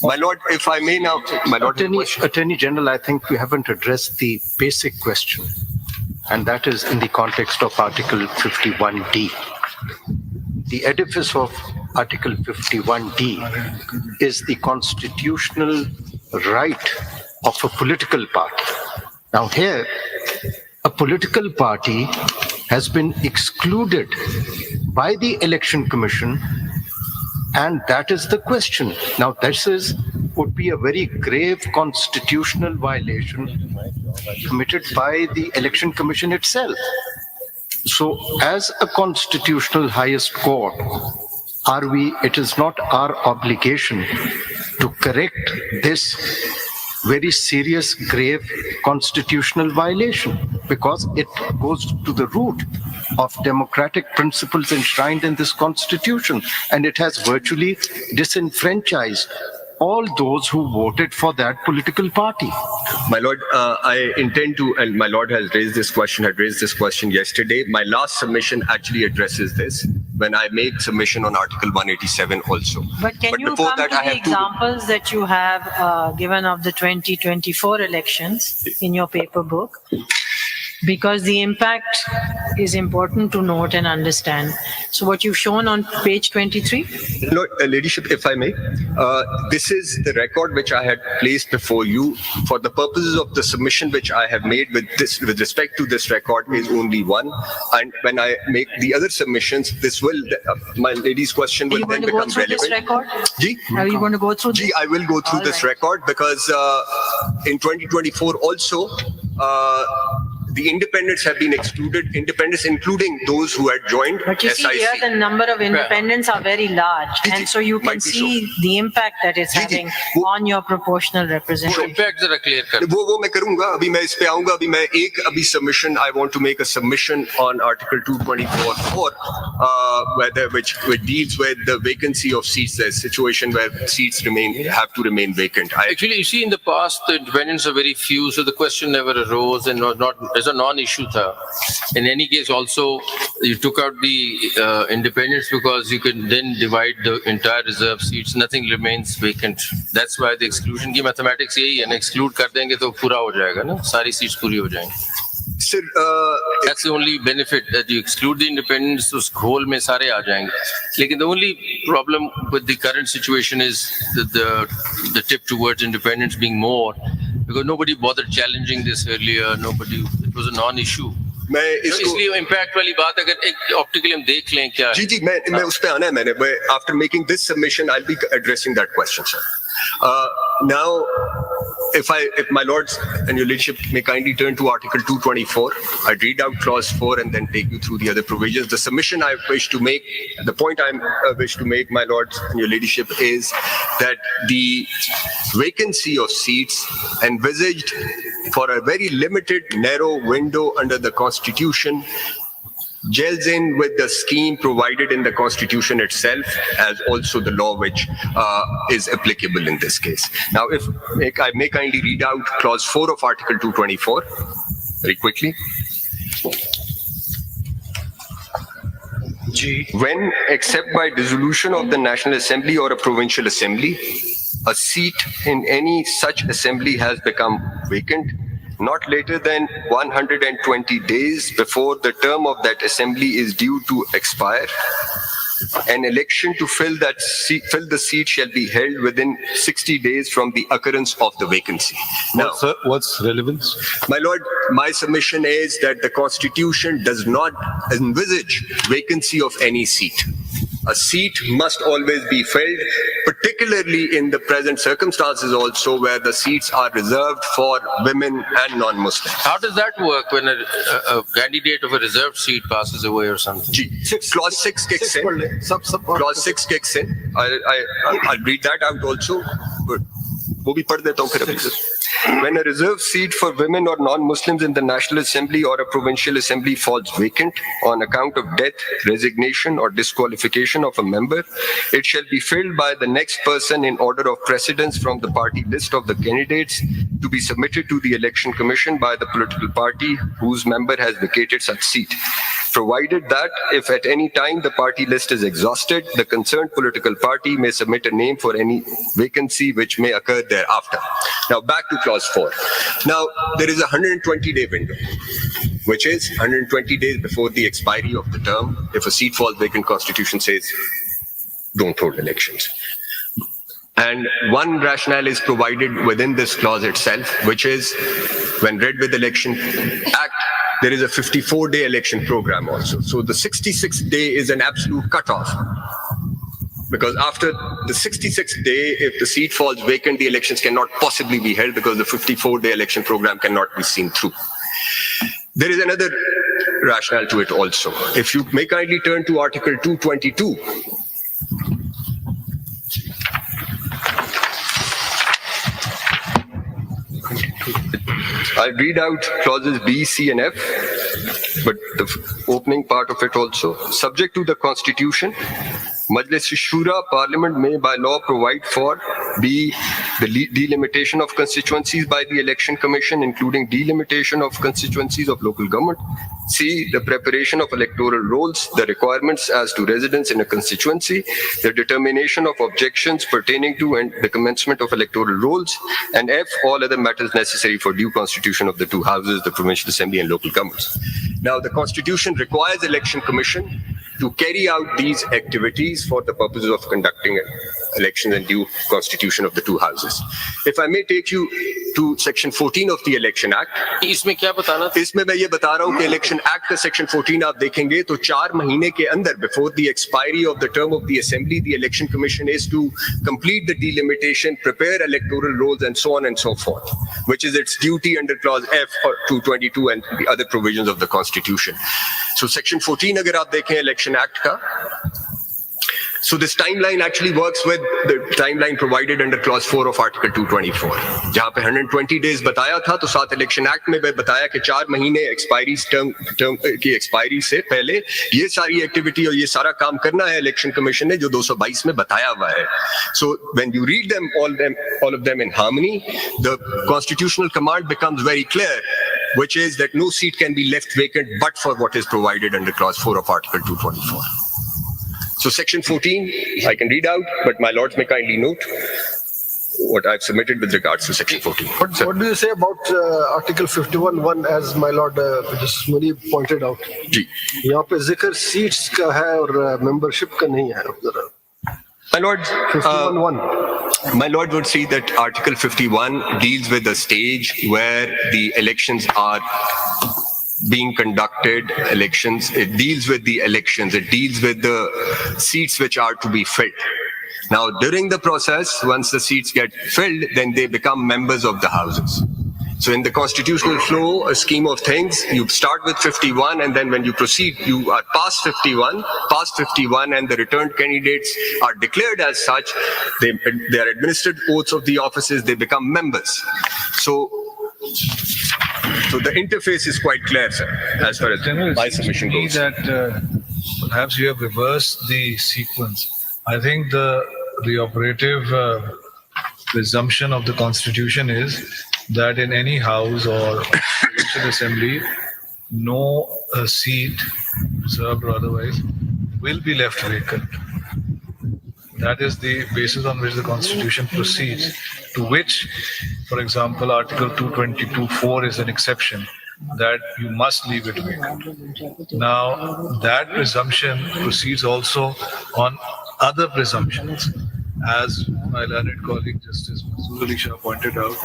My Lord, if I may now, my Lord. Attorney General, I think we haven't addressed the basic question, and that is in the context of Article 51D. The edifice of Article 51D is the constitutional right of a political party. Now here, a political party has been excluded by the Election Commission, and that is the question. Now this would be a very grave constitutional violation committed by the Election Commission itself. So as a constitutional highest court, it is not our obligation to correct this very serious, grave constitutional violation, because it goes to the root of democratic principles enshrined in this constitution, and it has virtually disenfranchised all those who voted for that political party. My Lord, I intend to, and my Lord has raised this question, had raised this question yesterday. My last submission actually addresses this when I make submission on Article 187 also. But can you come to the examples that you have given of the 2024 elections in your paper book? Because the impact is important to note and understand. So what you've shown on page 23? Lord, Ladyship, if I may, this is the record which I had placed before you. For the purposes of the submission which I have made with respect to this record is only one. And when I make the other submissions, this will, my lady's question will then become relevant. Are you going to go through this record? I will go through this record because in 2024 also, the independents have been excluded, independents including those who had joined SIC. But you see here the number of independents are very large, and so you can see the impact that it's having on your proportional representation. Impact जरा clear कर. वो मैं करूँगा. अभी मैं इस पे आऊँगा. अभी मैं एक submission. I want to make a submission on Article 224, which deals with the vacancy of seats. There's a situation where seats have to remain vacant. Actually, you see, in the past, the independents are very few, so the question never arose and was not as a non-issue. In any case, also, you took out the independents because you can then divide the entire reserve seats. Nothing remains vacant. That's why the exclusion की mathematics यही है ना, exclude कर देंगे तो पूरा हो जाएगा ना, सारी seats पूरी हो जाएंगी. Sir, that's the only benefit, that you exclude the independents, उस घोल में सारे आ जाएंगे. लेकिन the only problem with the current situation is the tip towards independents being more, because nobody bothered challenging this earlier. It was a non-issue. इसलिए impact वाली बात अगर एक optically हम देख लें क्या है. जी मैं उस पे आना है मैंने. After making this submission, I'll be addressing that question, sir. Now, if my lords and your leadership may kindly turn to Article 224, I'd read out clause 4 and then take you through the other provisions. The submission I wish to make, the point I wish to make, my lords and your leadership, is that the vacancy of seats envisaged for a very limited, narrow window under the Constitution gels in with the scheme provided in the Constitution itself, as also the law which is applicable in this case. Now, if I may kindly read out clause 4 of Article 224 very quickly. When, except by dissolution of the National Assembly or a provincial assembly, a seat in any such assembly has become vacant, not later than 120 days before the term of that assembly is due to expire, an election to fill the seat shall be held within 60 days from the occurrence of the vacancy. Now, what's relevance? My lord, my submission is that the Constitution does not envisage vacancy of any seat. A seat must always be filled, particularly in the present circumstances also, where the seats are reserved for women and non-Muslims. How does that work when a candidate of a reserved seat passes away or something? Clause 6 kicks in. Clause 6 kicks in. I'll read that out also. When a reserved seat for women or non-Muslims in the National Assembly or a provincial assembly falls vacant on account of death, resignation, or disqualification of a member, it shall be filled by the next person in order of precedence from the party list of the candidates to be submitted to the Election Commission by the political party whose member has vacated such seat. provided that if at any time the party list is exhausted, the concerned political party may submit a name for any vacancy which may occur thereafter. Now back to clause 4. Now there is a 120-day window, which is 120 days before the expiry of the term. If a seat falls vacant, Constitution says don't hold elections. And one rationale is provided within this clause itself, which is when read with Election Act, there is a 54-day election program also. So the 66th day is an absolute cutoff. Because after the 66th day, if the seat falls vacant, the elections cannot possibly be held because the 54-day election program cannot be seen through. There is another rationale to it also. If you may kindly turn to Article 222. I'll read out clauses B, C, and F, but the opening part of it also. Subject to the Constitution, Majlis-e-Shura, Parliament may by law provide for B, the delimitation of constituencies by the Election Commission, including delimitation of constituencies of local government. C, the preparation of electoral rolls, the requirements as to residence in a constituency, the determination of objections pertaining to and the commencement of electoral rolls, and F, all other matters necessary for due constitution of the two houses, the provincial assembly and local governments. Now, the Constitution requires Election Commission to carry out these activities for the purposes of conducting elections and due constitution of the two houses. If I may take you to Section 14 of the Election Act. इसमें क्या बताना था? इसमें मैं ये बता रहा हूँ कि Election Act का Section 14 आप देखेंगे तो 4 महीने के अंदर, before the expiry of the term of the Assembly, the Election Commission is to complete the delimitation, prepare electoral rolls, and so on and so forth, which is its duty under Clause F or 222 and the other provisions of the Constitution. So Section 14 अगर आप देखें Election Act का, so this timeline actually works with the timeline provided under clause 4 of Article 224. जहाँ पे 120 days बताया था, तो साथ Election Act में बताया कि 4 महीने expiry term की expiry से पहले ये सारी activity और ये सारा काम करना है Election Commission ने, जो 222 में बताया हुआ है. So when you read them, all of them in harmony, the constitutional command becomes very clear, which is that no seat can be left vacant but for what is provided under clause 4 of Article 224. So Section 14, I can read out, but my lords may kindly note what I've submitted with regards to Section 14. What do you say about Article 51(1), as my lord Justice Murray pointed out? जी. यहाँ पे जिक्र seats का है और membership का नहीं है. My lord, 51(1). my lord would see that Article 51 deals with a stage where the elections are being conducted, elections. It deals with the elections. It deals with the seats which are to be filled. Now, during the process, once the seats get filled, then they become members of the houses. So in the constitutional flow, a scheme of things, you start with 51, and then when you proceed, you are past 51, and the returned candidates are declared as such. They are administered oaths of the offices, they become members. So the interface is quite clear, sir, as far as my submission goes. That perhaps you have reversed the sequence. I think the operative presumption of the Constitution is that in any house or provincial assembly, no seat, reserved or otherwise, will be left vacant. That is the basis on which the Constitution proceeds, to which, for example, Article 222(4) is an exception, that you must leave it vacant. Now, that presumption proceeds also on other presumptions. As my learned colleague Justice Mazur Ali Shah pointed out,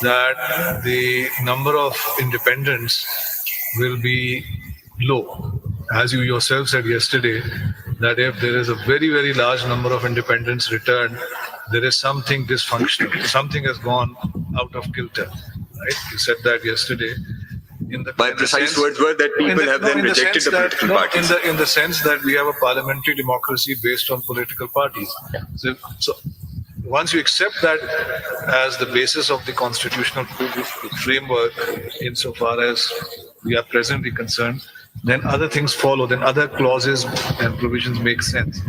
that the number of independents will be low. As you yourself said yesterday, that if there is a very, very large number of independents returned, there is something dysfunctional. Something has gone out of kilter. Right? You said that yesterday. My precise words were that people have then rejected the political parties. In the sense that we have a parliamentary democracy based on political parties. Yeah. So once you accept that as the basis of the constitutional framework, insofar as we are presently concerned, then other things follow, then other clauses and provisions make sense.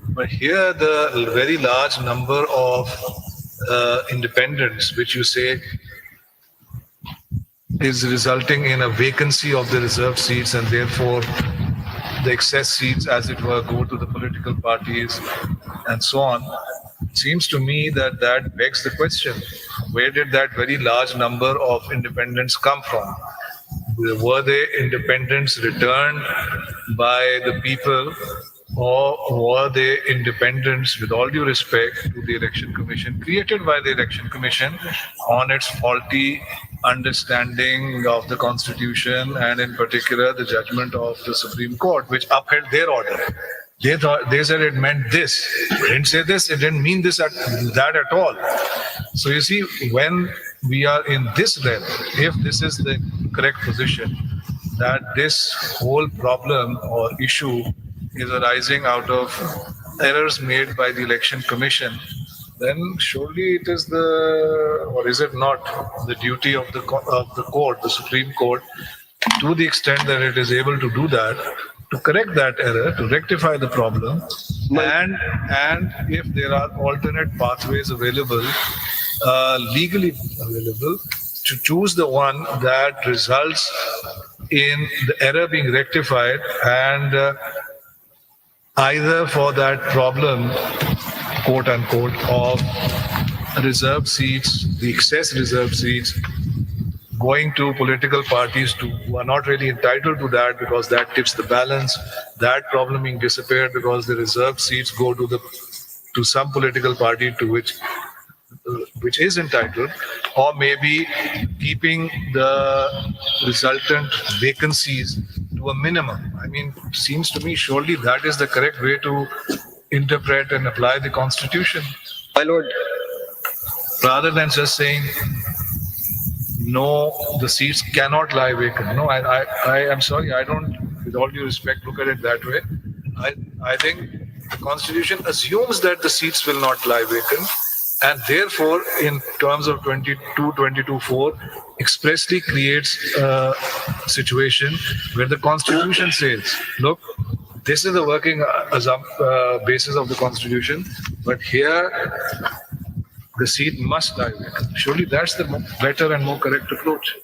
But here, the very large number of independents, which you say is resulting in a vacancy of the reserved seats, and therefore the excess seats, as it were, go to the political parties and so on. It seems to me that that begs the question, where did that very large number of independents come from? Were they independents returned by the people, or were they independents, with all due respect to the Election Commission, created by the Election Commission on its faulty understanding of the Constitution and in particular the judgment of the Supreme Court, which upheld their order? They said it meant this. It didn't say this. It didn't mean that at all. So you see, when we are in this realm, if this is the correct position, that this whole problem or issue is arising out of errors made by the Election Commission, then surely it is or is it not, the duty of the court, the Supreme Court, to the extent that it is able to do that, to correct that error, to rectify the problem, and if there are alternate pathways available, legally available, to choose the one that results in the error being rectified, and either for that problem, quote unquote, of reserved seats, the excess reserved seats, going to political parties who are not really entitled to that, because that tips the balance, that problem being disappeared because the reserved seats go to some political party to which is entitled, or maybe keeping the resultant vacancies to a minimum. I mean, seems to me surely that is the correct way to interpret and apply the Constitution, My lord, rather than just saying, no, the seats cannot lie vacant. No, I am sorry, I don't, with all due respect, look at it that way. I think the Constitution assumes that the seats will not lie vacant, and therefore, in terms of 22(4), expressly creates a situation where the Constitution says, look, this is the working basis of the Constitution, but here the seat must lie vacant. Surely that's the better and more correct approach.